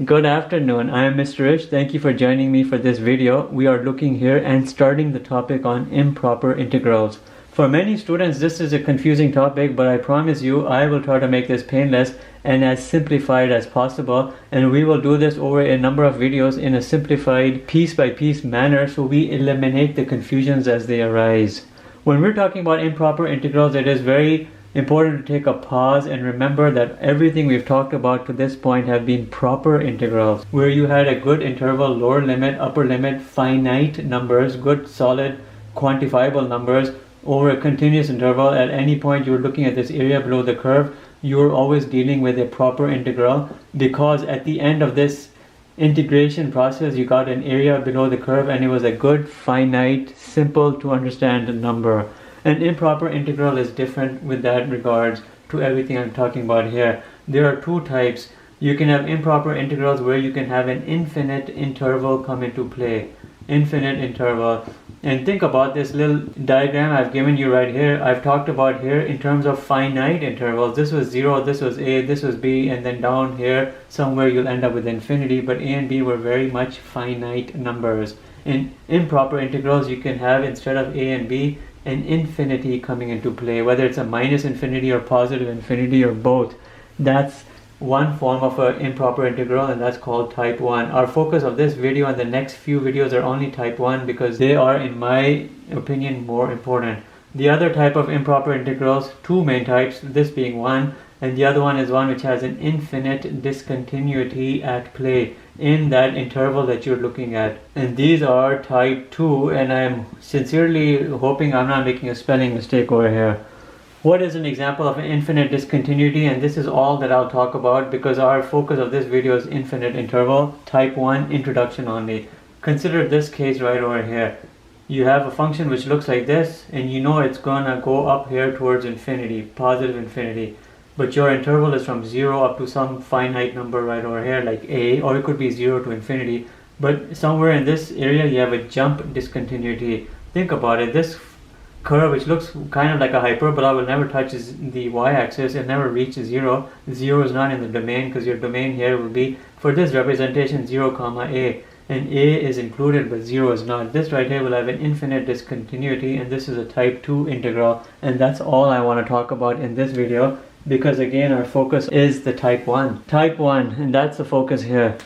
Good afternoon, I am Mr. Rich. Thank you for joining me for this video. We are looking here and starting the topic on improper integrals. For many students this is a confusing topic, but I promise you I will try to make this painless and as simplified as possible, and we will do this over a number of videos in a simplified piece by piece manner so we eliminate the confusions as they arise. When we're talking about improper integrals, it is very important to take a pause and remember that everything we've talked about to this point have been proper integrals, where you had a good interval, lower limit, upper limit, finite numbers, good solid quantifiable numbers over a continuous interval. At any point you're looking at this area below the curve, you're always dealing with a proper integral, because at the end of this integration process you got an area below the curve and it was a good finite simple to understand number. An improper integral is different with that regards to everything I'm talking about here. There are two types. You can have improper integrals where you can have an infinite interval come into play. Infinite interval. And think about this little diagram I've given you right here. I've talked about here in terms of finite intervals. This was 0, this was a, this was b, and then down here somewhere you'll end up with infinity, but a and b were very much finite numbers. In improper integrals you can have, instead of a and b, an infinity coming into play, whether it's a minus infinity or positive infinity or both. That's one form of an improper integral, and that's called type 1. Our focus of this video and the next few videos are only type 1 because they are, in my opinion, more important. The other type of improper integrals, two main types, this being one, and the other one is one which has an infinite discontinuity at play in that interval that you're looking at. And these are type 2, and I'm sincerely hoping I'm not making a spelling mistake over here. What is an example of an infinite discontinuity? And this is all that I'll talk about because our focus of this video is infinite interval, type 1, introduction only. Consider this case right over here. You have a function which looks like this, and you know it's gonna go up here towards infinity, positive infinity. But your interval is from 0 up to some finite number right over here, like a, or it could be 0 to infinity. But somewhere in this area you have a jump discontinuity. Think about it. This curve, which looks kind of like a hyperbola, will never touch the y-axis. It never reaches 0. 0 is not in the domain because your domain here will be, for this representation, 0 comma a. And a is included but 0 is not. This right here will have an infinite discontinuity, and this is a type 2 integral. And that's all I want to talk about in this video, because again our focus is the type 1. Type 1, and that's the focus here.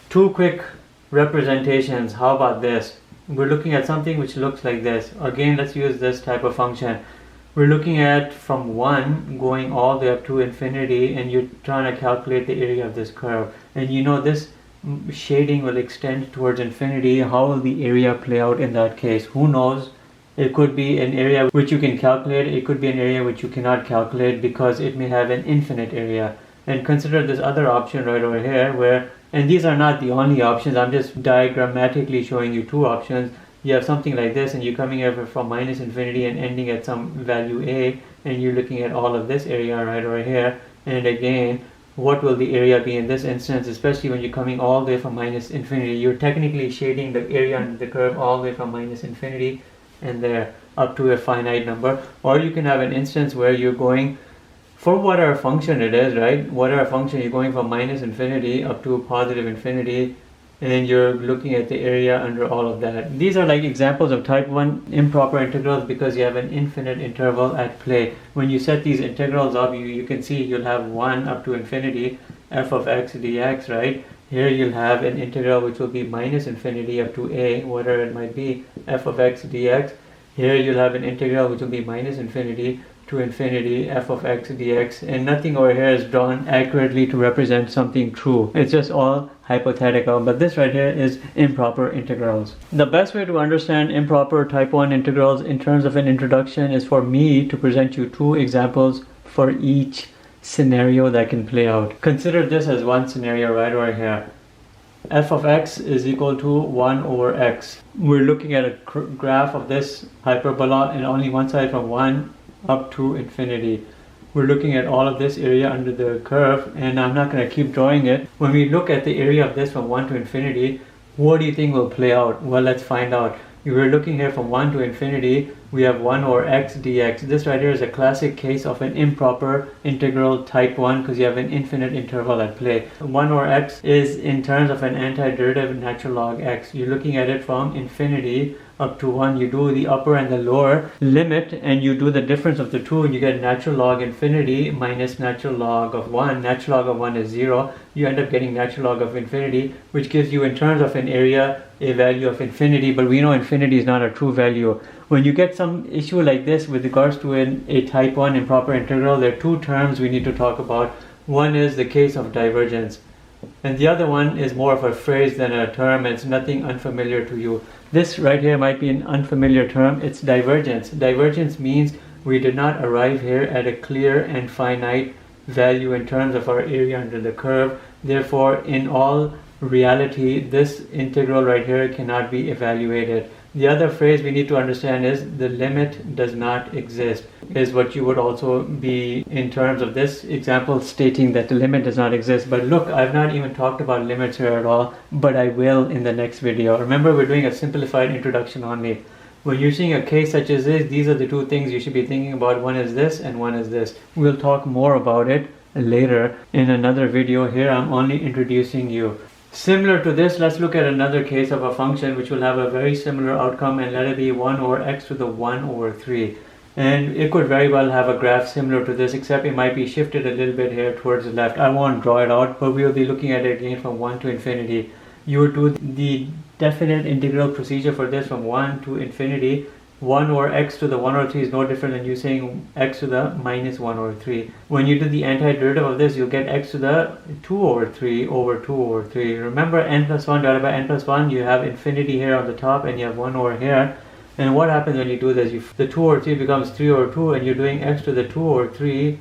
Two quick representations. How about this? We're looking at something which looks like this. Again, let's use this type of function. We're looking at from 1 going all the way up to infinity, and you're trying to calculate the area of this curve. And you know this shading will extend towards infinity. How will the area play out in that case? Who knows? It could be an area which you can calculate. It could be an area which you cannot calculate because it may have an infinite area. And consider this other option right over here where, and these are not the only options, I'm just diagrammatically showing you two options. You have something like this, and you're coming over from minus infinity and ending at some value a, and you're looking at all of this area right over here. And again, what will the area be in this instance, especially when you're coming all the way from minus infinity? You're technically shading the area under the curve all the way from minus infinity and there up to a finite number. Or you can have an instance where you're going, for whatever function it is, right? Whatever function, you're going from minus infinity up to positive infinity, and you're looking at the area under all of that. These are like examples of type 1 improper integrals because you have an infinite interval at play. When you set these integrals up, you can see you'll have 1 up to infinity, f of x dx, right? Here you'll have an integral which will be minus infinity up to a, whatever it might be, f of x dx. Here you'll have an integral which will be minus infinity to infinity, f of x dx, and nothing over here is drawn accurately to represent something true. It's just all hypothetical, but this right here is improper integrals. The best way to understand improper type 1 integrals in terms of an introduction is for me to present you two examples for each scenario that can play out. Consider this as one scenario right over here. F of x is equal to 1 over x. We're looking at a graph of this hyperbola, and only one side from 1 up to infinity. We're looking at all of this area under the curve, and I'm not going to keep drawing it. When we look at the area of this from 1 to infinity, what do you think will play out? Well, let's find out. We're looking here from 1 to infinity. we have 1 over x dx. This right here is a classic case of an improper integral type 1 because you have an infinite interval at play. 1 over x is in terms of an antiderivative natural log x. You're looking at it from infinity up to 1. You do the upper and the lower limit and you do the difference of the two and you get natural log infinity minus natural log of 1. Natural log of 1 is 0. You end up getting natural log of infinity, which gives you in terms of an area a value of infinity, but we know infinity is not a true value. When you get some issue like this with regards to a type 1 improper integral, there are two terms we need to talk about. One is the case of divergence, and the other one is more of a phrase than a term, and it's nothing unfamiliar to you. This right here might be an unfamiliar term. It's divergence. Divergence means we did not arrive here at a clear and finite value in terms of our area under the curve. Therefore, in all reality, this integral right here cannot be evaluated. The other phrase we need to understand is the limit does not exist, is what you would also be in terms of this example stating that the limit does not exist. But look, I've not even talked about limits here at all, but I will in the next video. Remember, we're doing a simplified introduction only. When you're seeing a case such as this, these are the two things you should be thinking about. One is this and one is this. We'll talk more about it later in another video. Here I'm only introducing you. Similar to this, let's look at another case of a function which will have a very similar outcome, and let it be 1 over x to the 1 over 3. And it could very well have a graph similar to this, except it might be shifted a little bit here towards the left. I won't draw it out, but we'll be looking at it again from 1 to infinity. You would do the definite integral procedure for this from 1 to infinity. 1 over x to the 1 over 3 is no different than you saying x to the minus 1 over 3. When you do the antiderivative of this, you'll get x to the 2 over 3 over 2 over 3. Remember, n plus 1 divided by n plus 1, you have infinity here on the top and you have 1 over here. And what happens when you do this? The 2 over 3 becomes 3 over 2 and you're doing x to the 2 over 3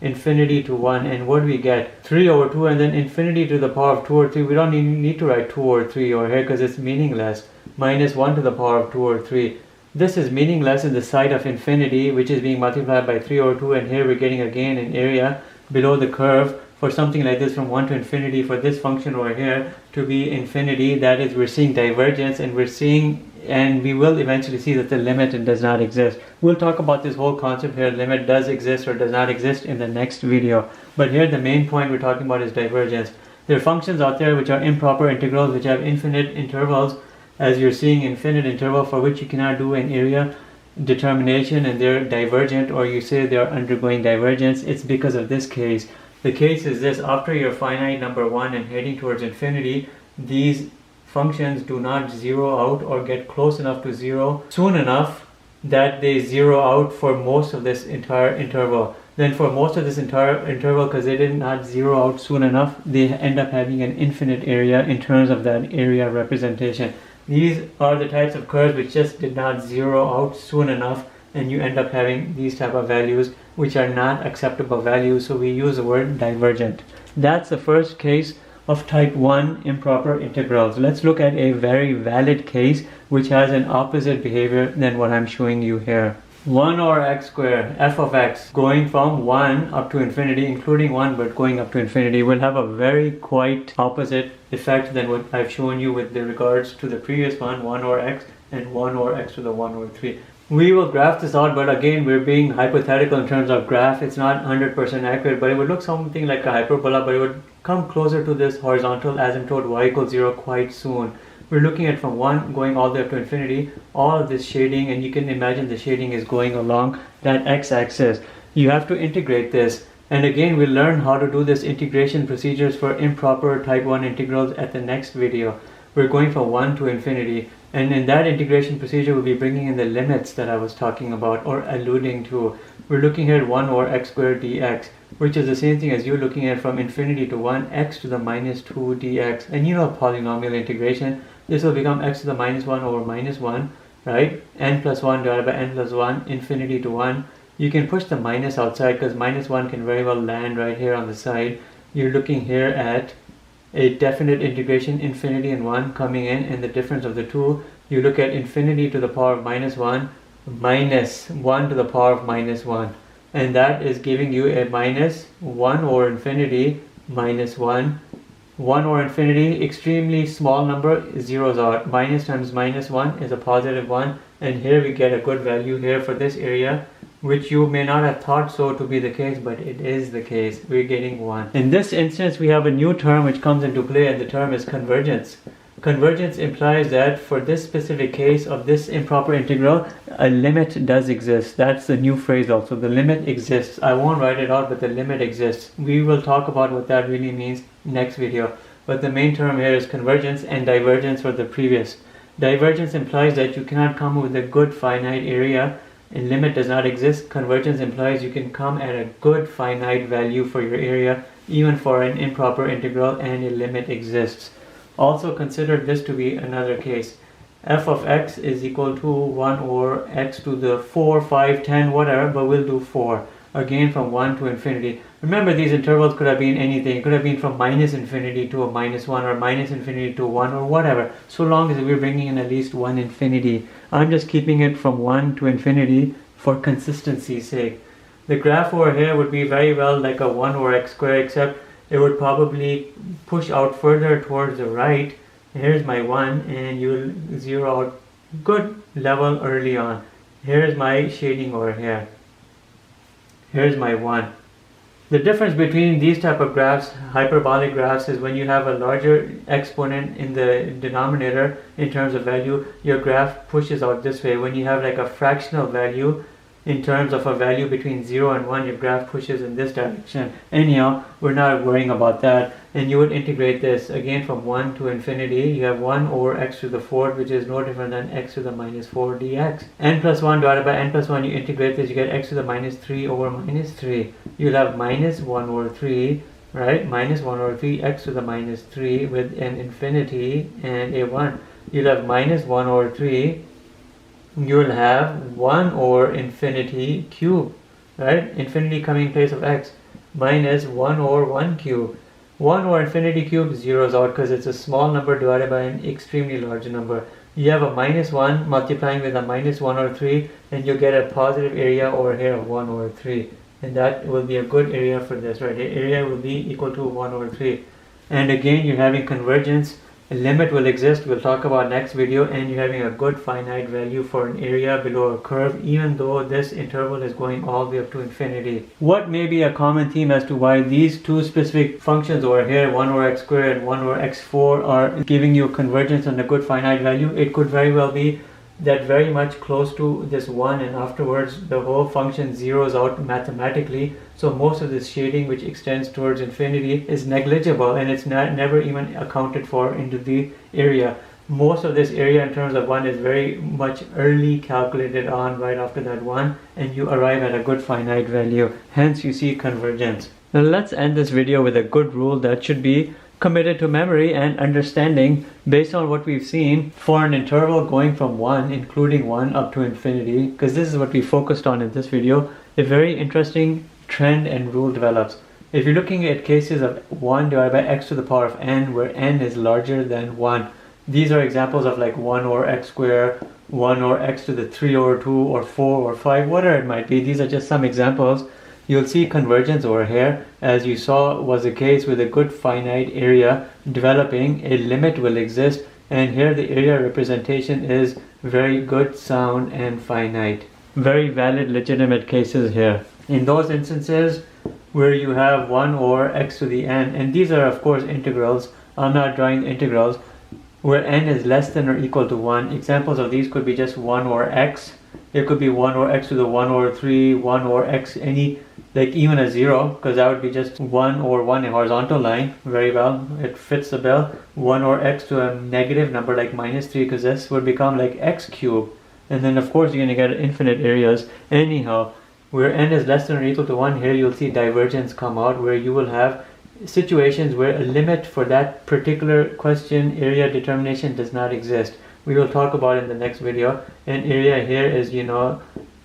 infinity to 1. And what do we get? 3 over 2 and then infinity to the power of 2 over 3. We don't need to write 2 over 3 over here because it's meaningless. Minus 1 to the power of 2 over 3. This is meaningless in the side of infinity, which is being multiplied by 3 over 2, and here we're getting again an area below the curve for something like this from 1 to infinity for this function over here to be infinity. That is, we're seeing divergence, and we're seeing, and we will eventually see that the limit does not exist. We'll talk about this whole concept here, limit does exist or does not exist, in the next video. But here the main point we're talking about is divergence. There are functions out there which are improper integrals, which have infinite intervals, as you're seeing infinite interval for which you cannot do an area determination, and they're divergent, or you say they're undergoing divergence. It's because of this case. The case is this: after your finite number 1 and heading towards infinity, these functions do not zero out or get close enough to 0 soon enough that they zero out for most of this entire interval. Then for most of this entire interval, because they did not zero out soon enough, they end up having an infinite area in terms of that area representation. These are the types of curves which just did not zero out soon enough, and you end up having these type of values which are not acceptable values, so we use the word divergent. That's the first case of type 1 improper integrals. Let's look at a very valid case which has an opposite behavior than what I'm showing you here. 1 over x squared, f of x, going from 1 up to infinity, including 1 but going up to infinity, will have a very quite opposite effect than what I've shown you with the regards to the previous one, 1 over x and 1 over x to the 1 over 3. We will graph this out, but again we're being hypothetical in terms of graph. It's not 100% accurate, but it would look something like a hyperbola, but it would come closer to this horizontal asymptote y equals 0 quite soon. We're looking at from 1 going all the way up to infinity, all of this shading, and you can imagine the shading is going along that x-axis. You have to integrate this, and again we'll learn how to do this integration procedures for improper type 1 integrals at the next video. We're going from 1 to infinity, and in that integration procedure we'll be bringing in the limits that I was talking about or alluding to. We're looking here at 1 over x squared dx, which is the same thing as you're looking at from infinity to 1, x to the minus 2 dx. And you know polynomial integration, this will become x to the minus 1 over minus 1, right? N plus 1 divided by n plus 1, infinity to 1. You can push the minus outside because minus 1 can very well land right here on the side. You're looking here at a definite integration, infinity and 1 coming in, and the difference of the two. You look at infinity to the power of minus 1, minus 1 to the power of minus 1. And that is giving you a minus 1 over infinity minus 1 1 over infinity, extremely small number, zeros out. Minus times minus 1 is a positive 1, and here we get a good value here for this area, which you may not have thought so to be the case, but it is the case. We're getting 1. In this instance, we have a new term which comes into play, and the term is convergence. Convergence implies that for this specific case of this improper integral, a limit does exist. That's the new phrase also. The limit exists. I won't write it out, but the limit exists. We will talk about what that really means next video. But the main term here is convergence, and divergence for the previous. Divergence implies that you cannot come with a good finite area, and limit does not exist. Convergence implies you can come at a good finite value for your area, even for an improper integral, and a limit exists. Also consider this to be another case. F of x is equal to 1 over x to the 4, 5, 10, whatever, but we'll do 4. Again from 1 to infinity. Remember, these intervals could have been anything. It could have been from minus infinity to a minus 1, or minus infinity to 1, or whatever, so long as we're bringing in at least one infinity. I'm just keeping it from 1 to infinity for consistency's sake. The graph over here would be very well like a 1 over x squared, except it would probably push out further towards the right. Here's my 1, and you'll zero out good level early on. Here's my shading over here. Here's my 1. The difference between these type of graphs, hyperbolic graphs, is when you have a larger exponent in the denominator in terms of value, your graph pushes out this way. When you have like a fractional value, in terms of a value between 0 and 1, your graph pushes in this direction. Anyhow, we're not worrying about that. And you would integrate this again from 1 to infinity. You have 1 over x to the 4th, which is no different than x to the minus 4 dx. N plus 1 divided by n plus 1, you integrate this, you get x to the minus 3 over minus 3. You'll have minus 1 over 3, right? Minus 1 over 3, x to the minus 3 with an infinity and a 1. You'll have minus 1 over 3. You'll have 1 over infinity cube, right? Infinity coming in place of x, minus 1 over 1 cube. 1 over infinity cube zeroes out because it's a small number divided by an extremely large number. You have a minus 1 multiplying with a minus 1 over 3, and you get a positive area over here of 1 over 3. And that will be a good area for this, right? The area will be equal to 1 over 3. And again, you're having convergence. A limit will exist, we'll talk about next video, and you're having a good finite value for an area below a curve, even though this interval is going all the way up to infinity. What may be a common theme as to why these two specific functions over here, 1 over x squared and 1 over x4, are giving you convergence and a good finite value? It could very well be that very much close to this 1, and afterwards the whole function zeroes out mathematically, so most of this shading which extends towards infinity is negligible, and it's never even accounted for into the area. Most of this area in terms of 1 is very much early calculated on right after that 1, and you arrive at a good finite value, hence you see convergence. Now let's end this video with a good rule that should be committed to memory and understanding based on what we've seen for an interval going from 1, including 1, up to infinity, because this is what we focused on in this video. A very interesting trend and rule develops. If you're looking at cases of 1 divided by x to the power of n, where n is larger than 1, these are examples of like 1 over x squared, 1 over x to the 3 over 2, or 4 or 5, whatever it might be. These are just some examples. You'll see convergence over here, as you saw was the case with a good finite area developing. A limit will exist, and here the area representation is very good, sound, and finite. Very valid, legitimate cases here. In those instances where you have 1 over x to the n, and these are of course integrals, I'm not drawing the integrals, where n is less than or equal to 1. Examples of these could be just 1 over x. It could be 1 over x to the 1 over 3, 1 over x, any, like even a 0, because that would be just 1 over 1, a horizontal line. Very well, it fits the bill. 1 over x to a negative number like minus 3, because this would become like x cubed. And then of course you're going to get infinite areas. Anyhow, where n is less than or equal to 1, here you'll see divergence come out, where you will have situations where a limit for that particular question area determination does not exist. We will talk about in the next video. An area here is, you know,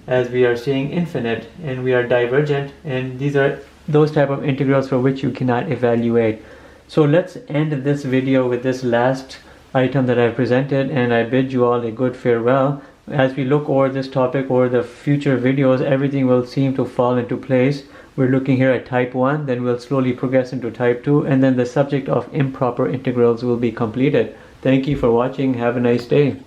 as we are seeing, infinite, and we are divergent, and these are those type of integrals for which you cannot evaluate. So let's end this video with this last item that I presented, and I bid you all a good farewell. as we look over this topic or the future videos, everything will seem to fall into place. We're looking here at type 1, then we'll slowly progress into type 2, and then the subject of improper integrals will be completed. Thank you for watching. Have a nice day.